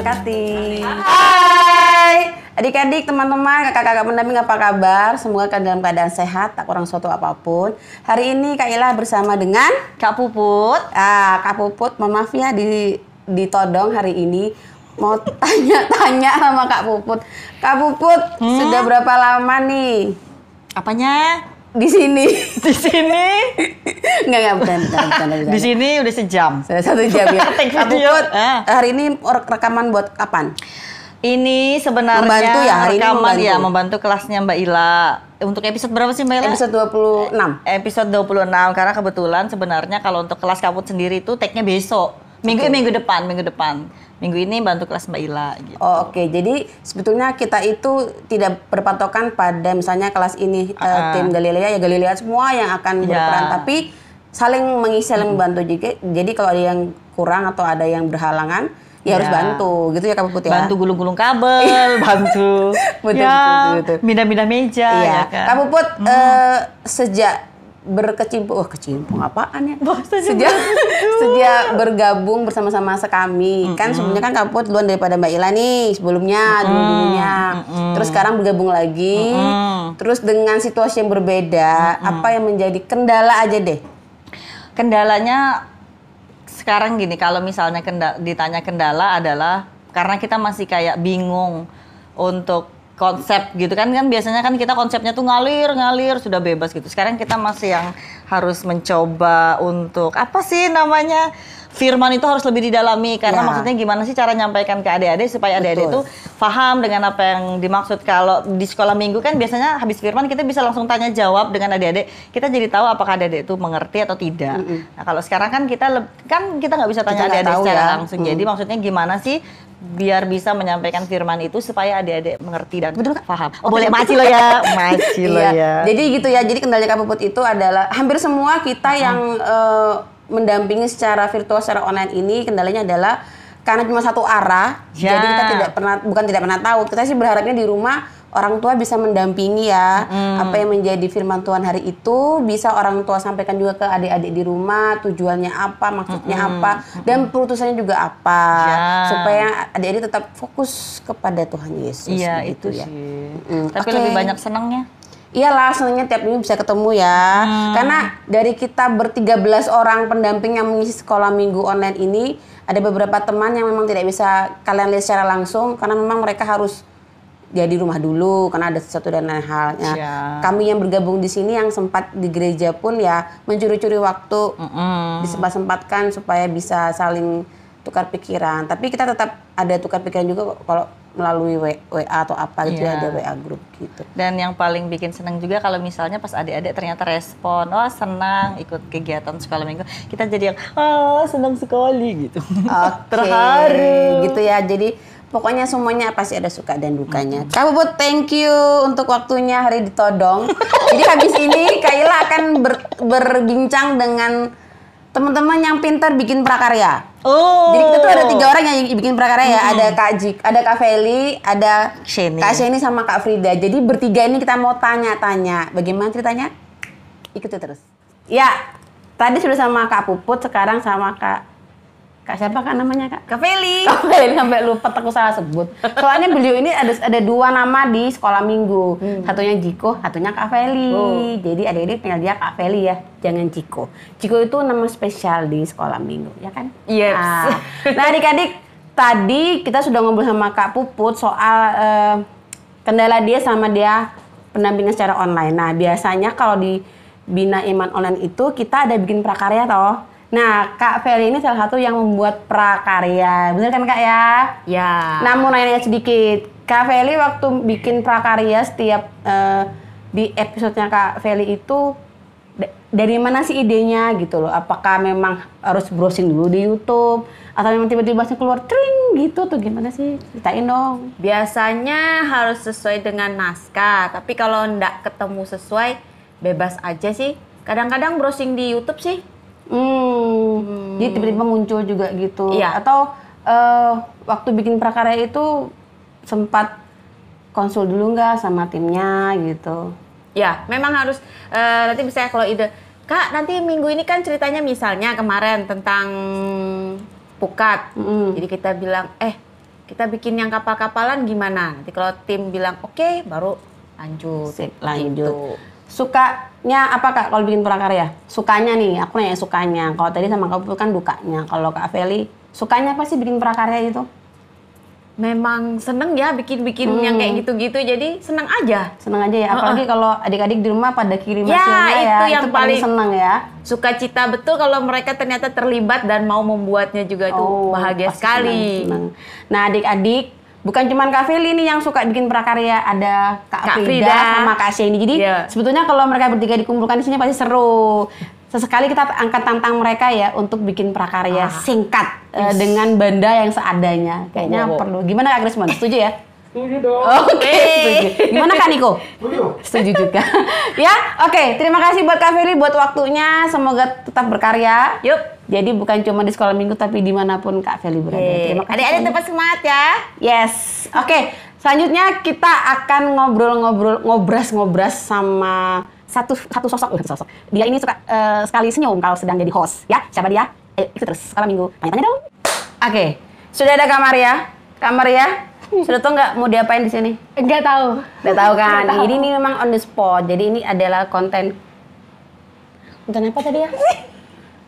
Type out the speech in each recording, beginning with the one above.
wabarakatuh. Hai adik-adik, teman-teman, kakak-kakak pendamping, apa kabar? Semoga kalian dalam keadaan sehat, tak kurang suatu apapun. Hari ini Kak Ila bersama dengan Kak Puput. Kak Puput, mohon maaf ya ditodong hari ini. Mau tanya-tanya sama Kak Puput. Kak Puput, sudah berapa lama nih? Apanya? Di sini. Di sini? Enggak, bukan. Di sini udah sejam. Sudah 1 jam ya. Take Kak video. Puput, hari ini rekaman buat kapan? Ini sebenarnya Membantu ya, hari ini rekaman membantu. ya, membantu kelasnya Mbak Ila. Untuk episode berapa sih Mbak Ila? Episode 26. Episode 26, karena kebetulan sebenarnya kalau untuk kelas Kaput sendiri itu tag-nya besok. Minggu depan. Minggu ini bantu kelas Mbak Ila gitu. Oh, oke. Jadi sebetulnya kita itu tidak berpatokan pada misalnya kelas ini tim Galilea ya Galilea semua yang akan berperan, tapi saling mengisi, saling membantu juga. Jadi kalau ada yang kurang atau ada yang berhalangan ya harus bantu gitu ya Kak Puput ya. Bantu gulung-gulung kabel, bantu betul. pindah-pindah meja ya kan. Kak Puput sejak kecimpung apaan ya? Sejak bergabung bersama-sama kami. Kan sebenarnya kan Kak Puput duluan daripada Mbak Ila nih dulunya. Terus sekarang bergabung lagi. Terus dengan situasi yang berbeda, apa yang menjadi kendala aja deh? Kendalanya sekarang gini, kalau misalnya ditanya kendala adalah karena kita masih kayak bingung untuk konsep gitu kan biasanya kan kita konsepnya tuh ngalir sudah bebas gitu. Sekarang kita masih yang harus mencoba untuk apa sih namanya, firman itu harus lebih didalami karena maksudnya gimana sih cara nyampaikan ke adik-adik supaya adik-adik itu paham dengan apa yang dimaksud. Kalau di sekolah minggu kan biasanya habis firman kita bisa langsung tanya jawab dengan adik-adik, kita jadi tahu apakah adik-adik itu mengerti atau tidak. Nah kalau sekarang kan kita nggak bisa tanya adik-adik secara langsung. Jadi maksudnya gimana sih biar bisa menyampaikan firman itu supaya adik-adik mengerti dan paham. Oh, boleh maci lo ya, ya. Jadi gitu ya. Jadi kendala Kak Puput itu adalah hampir semua kita yang mendampingi secara virtual, secara online ini kendalanya adalah karena cuma satu arah. Jadi kita bukan tidak pernah tahu. Kita sih berharapnya di rumah orang tua bisa mendampingi ya, apa yang menjadi firman Tuhan hari itu bisa orang tua sampaikan juga ke adik-adik di rumah, tujuannya apa, maksudnya apa, dan perutusannya juga apa, supaya adik-adik tetap fokus kepada Tuhan Yesus. Iya, gitu itu ya. sih. Tapi lebih banyak senangnya. Iyalah, senangnya tiap minggu bisa ketemu ya. Karena dari kita 13 orang pendamping yang mengisi sekolah minggu online ini, ada beberapa teman yang memang tidak bisa kalian lihat secara langsung karena memang mereka harus di rumah dulu karena ada sesuatu dan lain halnya. Kami yang bergabung di sini yang sempat di gereja pun ya mencuri-curi waktu, disempat-sempatkan supaya bisa saling tukar pikiran. Tapi kita tetap ada tukar pikiran juga kalau melalui WA atau apa gitu ya, ada WA grup gitu. Dan yang paling bikin senang juga kalau misalnya pas adik-adik ternyata respon, oh senang ikut kegiatan sekolah minggu, kita jadi yang senang sekali gitu. Terharu gitu ya. Jadi pokoknya semuanya pasti ada suka dan dukanya. Kak Puput, thank you untuk waktunya hari ditodong. Jadi habis ini Kak Ila akan berbincang dengan teman-teman yang pintar bikin prakarya. Jadi kita tuh ada 3 orang yang bikin prakarya ya. Ada Kak Feli, ada Kak Sheni sama Kak Frida. Jadi bertiga ini kita mau tanya-tanya. Bagaimana ceritanya? Ikuti terus. Ya, tadi sudah sama Kak Puput, sekarang sama Kak siapa kan namanya Kak? Kak Feli. Kak Feli sampai lupa aku salah sebut. Soalnya beliau ini ada 2 nama di sekolah minggu. Satunya Jiko, satunya Kak Feli. Jadi adik-adik panggil dia Kak Feli ya, jangan Jiko. Jiko itu nama spesial di sekolah minggu, ya kan? Yes. Nah adik-adik, tadi kita sudah ngobrol sama Kak Puput soal kendala dia sama dia pendampingan secara online. Nah biasanya kalau di Bina Iman Online itu kita ada bikin prakarya toh. Nah, Kak Feli ini salah satu yang membuat prakarya. Bener kan Kak ya? Ya. Namun nanya sedikit. Kak Feli waktu bikin prakarya setiap di episodenya Kak Feli itu dari mana sih idenya gitu loh? Apakah memang harus browsing dulu di YouTube atau memang tiba-tiba keluar tring gitu tuh gimana sih? Ceritain dong. Biasanya harus sesuai dengan naskah, tapi kalau nggak ketemu sesuai bebas aja sih. Kadang-kadang browsing di YouTube sih. Jadi tiba-tiba muncul juga gitu. Iya. Atau waktu bikin prakarya itu sempat konsul dulu nggak sama timnya gitu? Ya, memang harus nanti misalnya kalau ide, Kak nanti minggu ini kan ceritanya misalnya kemarin tentang pukat. Jadi kita bilang, kita bikin yang kapal-kapalan gimana? Nanti kalau tim bilang oke, baru lanjut. Sip, Gitu. lanjut. Sukanya apa Kak kalau bikin prakarya? Sukanya nih, aku nanya sukanya. Kalau tadi sama Kak Puput kan dukanya. Kalau Kak Feli, sukanya apa sih bikin prakarya itu? Memang seneng ya bikin-bikin yang kayak gitu-gitu, jadi seneng aja. Seneng aja ya, apalagi kalau adik-adik di rumah pada kirim Ya, hasilnya ya, itu yang itu paling paling- seneng ya. Sukacita betul kalau mereka ternyata terlibat dan mau membuatnya juga itu bahagia pasti sekali. seneng. Nah adik-adik, bukan cuma Kak Feli nih yang suka bikin prakarya, ada Kak Kak Frida Frida. sama Kak Sheni. Jadi Iya. sebetulnya kalau mereka bertiga dikumpulkan di sini pasti seru. Sesekali kita angkat tantang mereka ya untuk bikin prakarya singkat dengan benda yang seadanya. Kayaknya perlu. Gimana Kak Grisman? Setuju ya? Setuju dong. Oke, setuju. Gimana Kak Niko? Setuju. Setuju juga. Ya, oke. Terima kasih buat Kak Feli buat waktunya. Semoga tetap berkarya. Yuk. Jadi bukan cuma di sekolah minggu tapi dimanapun Kak Feli berada. Terima kasih. Adik-adik tempat semangat ya. Yes. Oke. Selanjutnya kita akan ngobras sama satu sosok. Dia ini suka sekali senyum kalau sedang jadi host. Ya, siapa dia? Itu terus sekolah minggu. Tanya-tanya dong. Oke. Sudah ada Kak Maria. Kak Maria, sudah tahu nggak mau diapain di sini? Enggak tahu. Udah tahu kan? Ini memang on the spot. Jadi ini adalah konten apa tadi ya?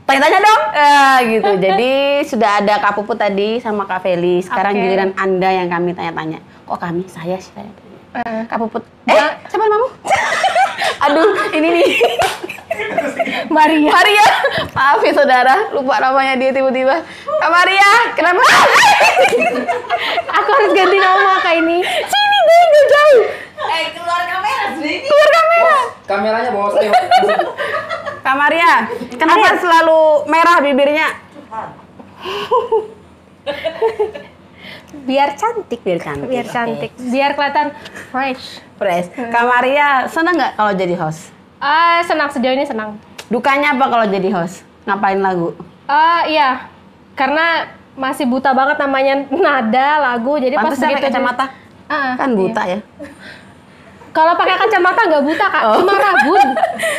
Tanya-tanya dong. Gitu. Jadi sudah ada Kak Puput tadi sama Kak Feli. Sekarang Oke. giliran Anda yang kami tanya-tanya. Kok kami? Saya sih. Kak Puput. Siapa namamu? Aduh, ini nih. Maria. Maria. Maaf ya saudara, lupa namanya dia tiba-tiba. Kak Maria, kenapa? Aku harus ganti nama Kak ini. Sini deh, gak jauh. Keluar kamera sini. Keluar kamera. Kameranya bawa saya. Kak Maria, kenapa selalu merah bibirnya? Biar cantik. Biar cantik. Biar cantik. Biar kelihatan fresh. Fresh. Kak Maria, seneng nggak kalau jadi host? Senang, sejauh ini senang. Dukanya apa kalau jadi host? Ngapain lagu? Iya. Karena masih buta banget namanya nada lagu. Jadi pas Pantesan pakai begitu kacamata. Kan buta ya. Kalau pakai kacamata nggak buta Kak, cuma rabun.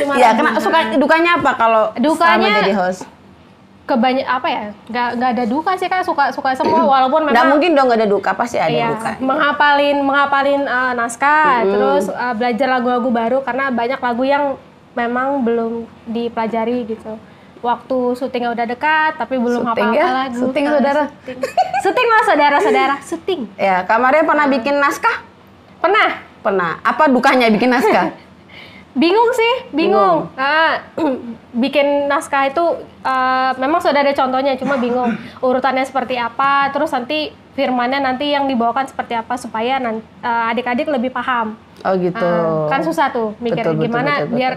Cuma Iya, rabun. dukanya apa kalau Dukanya- selama jadi host? Kebanyak apa ya? Nggak ada duka sih Kak, suka semua walaupun Nggak memang mungkin dong nggak ada duka, pasti ada iya, duka. menghafalin naskah, terus belajar lagu-lagu baru karena banyak lagu yang memang belum dipelajari gitu. Waktu syutingnya udah dekat tapi belum Syuting hafal ya? lagu. Syuting, saudara? Syuting lah saudara-saudara, syuting. Ya, Kak Maria pernah bikin naskah? Pernah. Pernah. Apa dukanya bikin naskah? Bingung sih, bingung. Bikin naskah itu memang sudah ada contohnya, cuma bingung urutannya seperti apa, terus nanti firmannya nanti yang dibawakan seperti apa supaya adik-adik lebih paham. Oh gitu. Kan susah tuh mikir Betul, betul, gimana betul. biar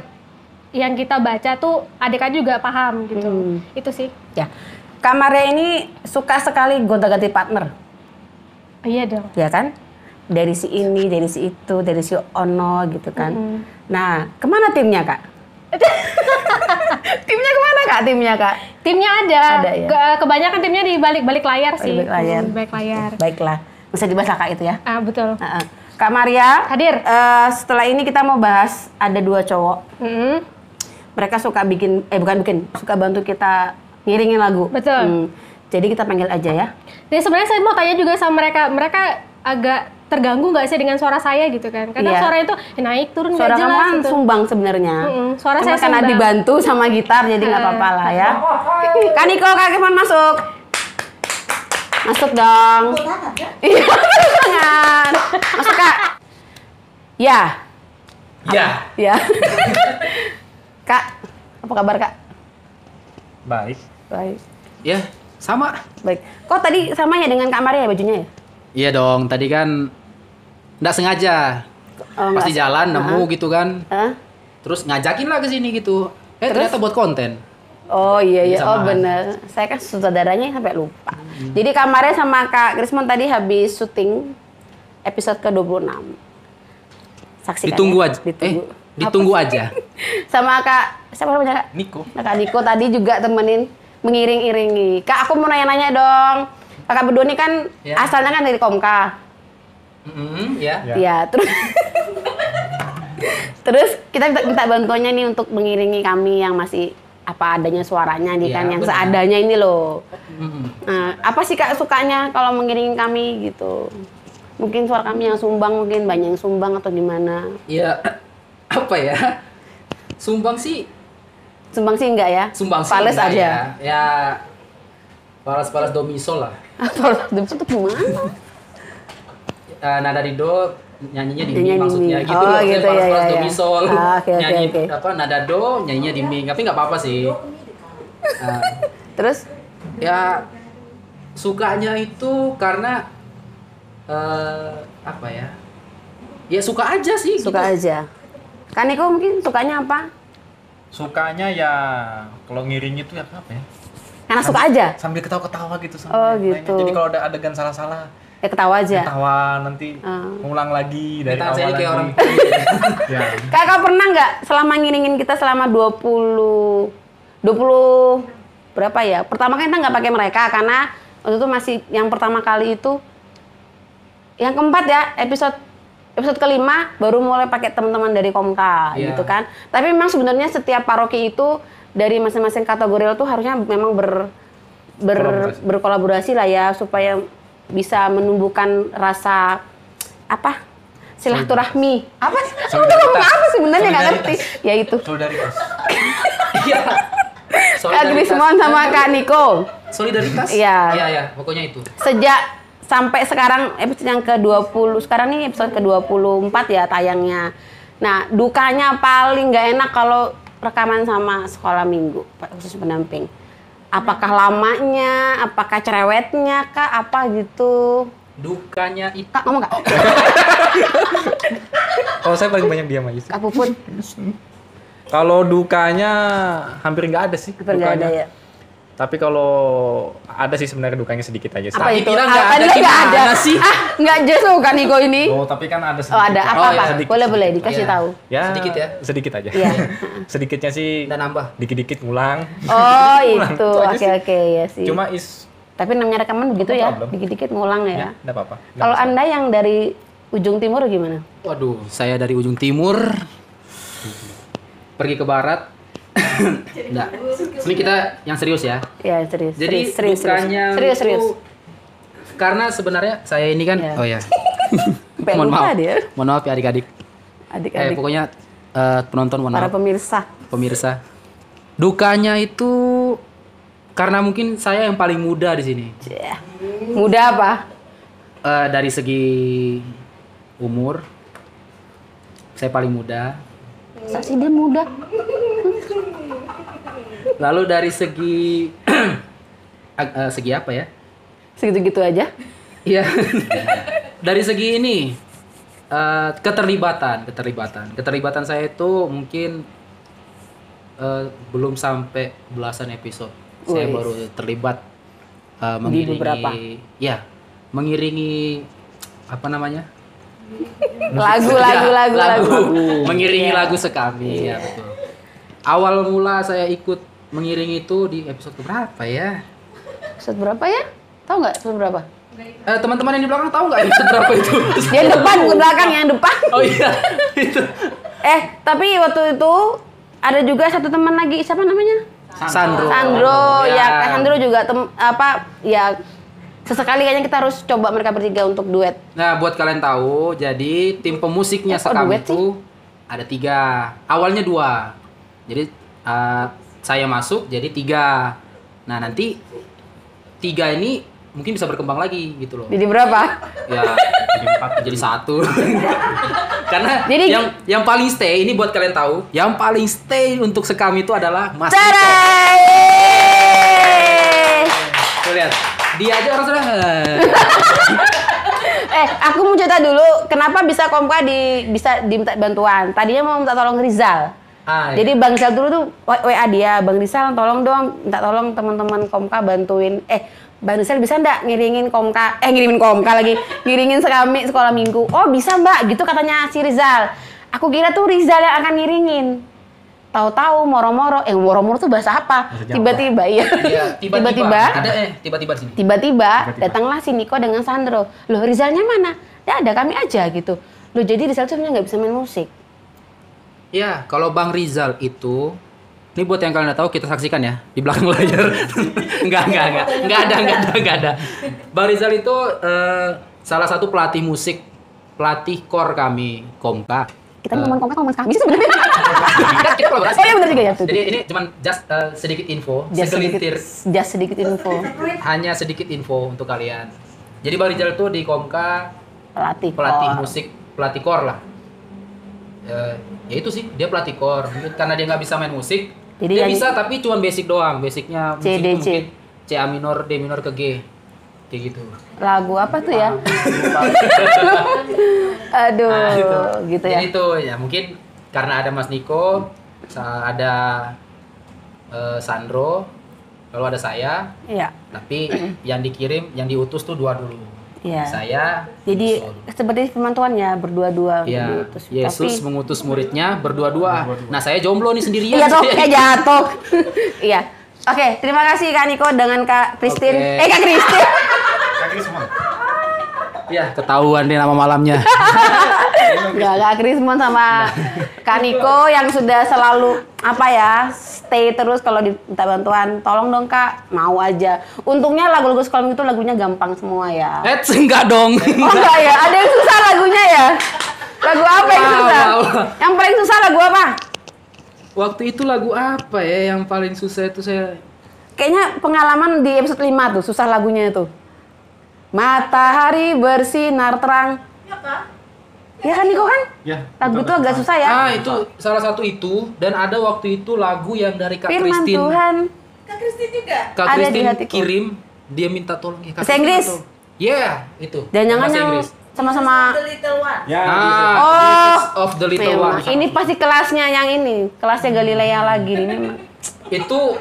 yang kita baca tuh adik-adik juga paham gitu. Itu sih. Ya. Kak Maria ini suka sekali gonta-ganti partner. Iya dong. Ya kan? Dari si ini, dari si itu, dari si ono gitu kan. Nah, kemana timnya Kak? Timnya kemana Kak? Timnya Kak? Timnya ada. Ada, ya? Kebanyakan timnya di balik layar sih. Balik layar. Balik layar. Baiklah, bisa dibahas lah Kak itu ya. Betul. Kak Maria, Hadir. Setelah ini kita mau bahas ada 2 cowok. Mm-mm. Mereka suka suka bantu kita ngiringin lagu. Betul. Jadi kita panggil aja ya. Jadi sebenarnya saya mau tanya juga sama mereka. Mereka agak terganggu nggak sih dengan suara saya gitu kan? Kadang Iya. suara itu naik turun nggak Suara kamu jelas kan gitu. sumbang sebenarnya. Suara Cuma saya karena sumbang. dibantu sama gitar jadi nggak apa-apa lah ya. Kak Niko, Kak Kevin masuk. Masuk dong. Iya, tangan. Masuk Kak. Ya. Ya. Ya. Kak, apa kabar Kak? Baik. Baik. Ya, sama. Baik. Kok tadi sama ya dengan Kak Maria ya bajunya ya? Iya dong, tadi kan nggak sengaja. Oh, Pas di nggak- jalan nemu gitu kan. Hah? Terus ngajakin lah ke sini gitu. Ternyata buat konten. Oh iya iya, Iya, oh sama. bener. Saya kan saudaranya sampai lupa. Jadi Kak Maria sama Kak Krismon tadi habis syuting episode ke-26. Saksikan Ditunggu ya. aja. Ditunggu. Ditunggu aja. Sama Kak, siapa namanya Kak? Niko. Nah, Kak Niko tadi juga temenin mengiring-iringi. Kak, aku mau nanya-nanya dong. Kakak berdua ini kan Ya. asalnya kan dari Komka. Ya. Iya, terus terus kita minta bantuannya nih untuk mengiringi kami yang masih apa adanya suaranya nih Iya, kan, yang benar. seadanya ini loh. Mm-mm. Nah, apa sih Kak sukanya kalau mengiringi kami gitu? Mungkin suara kami yang sumbang, mungkin banyak yang sumbang atau gimana? Ya apa ya? Sumbang sih Sumbang sih enggak ya? Sumbang sih Fales enggak aja. Ya Fales domisol lah. Fales itu gimana? Nada di do nyanyinya di mi Nyanyinya di maksudnya mi. gitu Oh, loh. gitu, ya, Fales ya, do ya. mi sol. Oke. Nyanyi apa nada do nyanyinya di mi. Tapi nggak apa-apa sih. Nah, Terus ya sukanya itu karena apa ya? Ya suka aja sih. suka gitu. aja. Kan Niko mungkin sukanya apa? Sukanya ya kalau ngiring itu ya apa ya? Karena suka aja. Sambil ketawa-ketawa gitu sama Oh, yang lainnya. gitu. Jadi kalau ada adegan salah-salah, Ya ketawa aja. ketawa nanti ngulang lagi dari Tangan awal saya lagi. kayak orang Ya. Kakak pernah nggak selama ngiringin kita selama 20 berapa ya? Pertama kan kita nggak pakai mereka karena waktu itu masih yang pertama kali itu, yang keempat ya episode kelima baru mulai pakai teman-teman dari Komka Iya. gitu kan. Tapi memang sebenarnya setiap paroki itu dari masing-masing kategori itu harusnya memang berkolaborasi lah ya supaya bisa menumbuhkan rasa apa? Silaturahmi. Apa sih? Aku tuh ngomong apa sebenarnya nggak ngerti. Ya itu. Solidaritas. Iya. Kak Grismon sama Kak Niko. Solidaritas? Iya. Iya, pokoknya itu. Sejak sampai sekarang episode yang ke-20, sekarang ini episode ke-24 ya tayangnya. Nah, dukanya paling nggak enak kalau rekaman sama sekolah minggu, khusus pendamping. Apakah lamanya, apakah cerewetnya, Kak, apa gitu. Dukanya itu Kak, ngomong Kak. Kalau saya paling banyak diam aja sih. Kak Puput, Kalau dukanya hampir nggak ada sih. hampir nggak ada ya. Tapi kalau ada sih sebenarnya dukanya sedikit aja sih. Apa itu? kira nggak Apa ada, nggak ada? gimana sih? Nggak jelas loh Kak Niko ini. Oh, tapi kan ada sedikit. Oh, ada apa-apa? Oh, ya, sedikit, Boleh sedikit. dikasih Iya. tahu. Ya, Sedikit ya? Sedikit aja. Iya. Sedikitnya sih dan nambah. dikit-dikit ngulang. Oh, Ngulang, itu. itu aja Oke, ya sih. Cuma Tapi namanya rekaman begitu ya, problem. dikit-dikit ngulang ya. enggak apa-apa. Nggak Kalau masalah. Anda yang dari ujung timur gimana? Waduh, saya dari ujung timur pergi ke barat. Enggak. Ini kita yang serius ya. Ya serius. Jadi serius. dukanya Serius, itu serius. karena sebenarnya saya ini kan Iya. oh ya. Sampai Mohon lupa maaf. dia. Mohon maaf ya adik-adik. Adik-adik, Pokoknya penonton mohon para maaf. pemirsa. Dukanya itu karena mungkin saya yang paling muda di sini. Cia. Muda apa? Dari segi umur saya paling muda. Masa sih dia muda? Lalu dari segi segi apa ya? Segitu-gitu aja. Iya. Dari segi ini keterlibatan saya itu mungkin belum sampai belasan episode. Saya Wih. baru terlibat mengiringi beberapa? ya, mengiringi apa namanya? Lagu. Mengiringi Iya. lagu sekami ya betul. Awal mula saya ikut mengiringi itu di episode berapa ya? Episode berapa ya? Tahu nggak episode berapa? Teman-teman yang di belakang tahu nggak episode berapa itu? Yang depan, bukan belakang, yang depan. Oh iya, itu. Tapi waktu itu ada juga satu teman lagi, siapa namanya? Sandro. Ya, Kak Sandro juga sesekali kayaknya kita harus coba mereka bertiga untuk duet. Nah, buat kalian tahu, jadi tim pemusiknya Kok Sekam duet itu ada 3. Awalnya 2. Jadi saya masuk jadi 3. Nah, nanti 3 ini mungkin bisa berkembang lagi gitu loh. Jadi berapa? Ya, jadi 4, jadi 1. Karena Jadi- yang paling stay ini buat kalian tahu, yang paling stay untuk Sekam itu adalah Mas Niko. Carai! Tuh lihat, dia aja orang sudah. Aku mau cerita dulu kenapa bisa Komka bisa diminta bantuan. Tadinya mau minta tolong Rizal. Iya. Jadi Bang Rizal dulu tuh WA dia, Bang Rizal tolong dong, minta tolong teman-teman Komka bantuin. Bang Rizal bisa nggak ngirimin Komka lagi, ngiringin Sekami sekolah minggu. Oh bisa Mbak, gitu katanya si Rizal. Aku kira tuh Rizal yang akan ngiringin. Tahu-tahu moro-moro tuh bahasa apa? Bahasa Jawa. Tiba-tiba ya. Iya, Tiba-tiba. Ada tiba-tiba di sini. Tiba-tiba datanglah si Niko dengan Sandro. Loh Rizalnya mana? Ya ada kami aja gitu. Loh jadi Rizal tuh sebenarnya nggak bisa main musik. Ya, kalau Bang Rizal itu Ini buat yang kalian nggak tahu, kita saksikan ya di belakang layar. Nggak ada. Bang Rizal itu salah satu pelatih musik, pelatih core kami Komka. Kita ngomong Komka ngomong kami sih sebenarnya. Kita kolaborasi. Oh iya benar juga ya. Jadi ini cuman just sedikit info, segelintir. Just sedikit info. Hanya sedikit info untuk kalian. Jadi Bang Rizal tuh di Komka Pelatih core. musik, pelatih core lah. Ya itu sih, dia pelatih core. Mungkin karena dia nggak bisa main musik, Jadi dia yang- bisa tapi cuma basic doang. Basicnya C, musik D, itu C. mungkin C A minor, D minor ke G, kayak gitu. Lagu apa tuh ya? Aduh, gitu ya. Jadi itu ya mungkin karena ada Mas Niko, ada Sandro, lalu ada saya. Iya. Tapi yang dikirim, yang diutus tuh 2 dulu. Iya. Saya. Jadi Yusul. seperti firman Tuhan ya, berdua-dua Iya, diutus. Yesus Tapi mengutus muridnya berdua-dua. Nah, saya jomblo nih sendirian. iya dong, kayak jatuh. Iya. Oke, terima kasih Kak Niko dengan Kak Christine. Oke. Kak Christine. Ya, ketahuan deh nama malamnya. Enggak, Kak Krismon sama Kak Niko yang sudah selalu apa ya, stay terus kalau diminta bantuan. Tolong dong Kak, mau aja. Untungnya lagu-lagu sekolah itu lagunya gampang semua ya. Enggak dong. Oh enggak ya, ada yang susah lagunya ya? Lagu apa yang susah? Yang paling susah lagu apa? Waktu itu lagu apa ya yang paling susah itu saya? Kayaknya pengalaman di episode 5 tuh, susah lagunya itu. Matahari bersinar terang. Ya kan Niko kan? Ya. Lagu itu agak susah ya. Ah, itu salah satu itu dan ada waktu itu lagu yang dari Kak Firman Christine. Tuhan. Kak Ada di Christine hatiku. kirim, dia minta tolong ya. Bahasa Inggris? Iya, itu. Dan jangan Bahasa yang Inggris. sama-sama. Ya, Ah, Oh, Secrets of the Little Firman. One. Ini pasti kelasnya yang ini, kelasnya Galilea lagi nih memang. Itu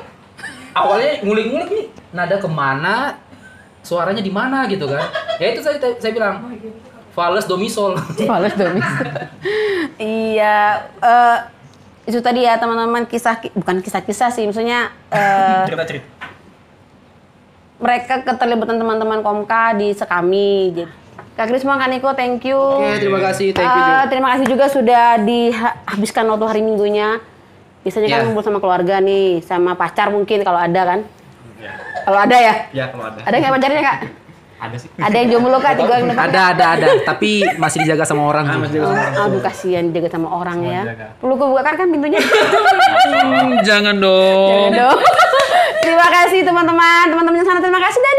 awalnya ngulik-ngulik nih nada kemana, suaranya di mana gitu kan. Ya itu saya bilang fales do mi sol. Males dong. Iya, itu tadi ya teman-teman bukan kisah-kisah sih, maksudnya cerita-cerita. mereka keterlibatan teman-teman Komka di Sekami. Jadi, Kak Krisma, Kak Niko, thank you. Oke, terima kasih, thank you juga. Terima kasih juga sudah dihabiskan waktu hari Minggunya. Biasanya kan Ya. ngumpul sama keluarga nih, sama pacar mungkin kalau ada kan. Kalau ada ya? Ya, kalau ada. Ada nggak pacarnya Kak? Ada sih. Ada yang jomblo Kak? 3 orang depan? Ada, tapi masih dijaga sama orang. Bu. masih dijaga. Aduh kasihan dijaga sama orang ya. dijaga. Perlu gue bukakan kan pintunya? Jangan dong. Aduh. Terima kasih teman-teman. Teman-teman yang sana terima kasih dan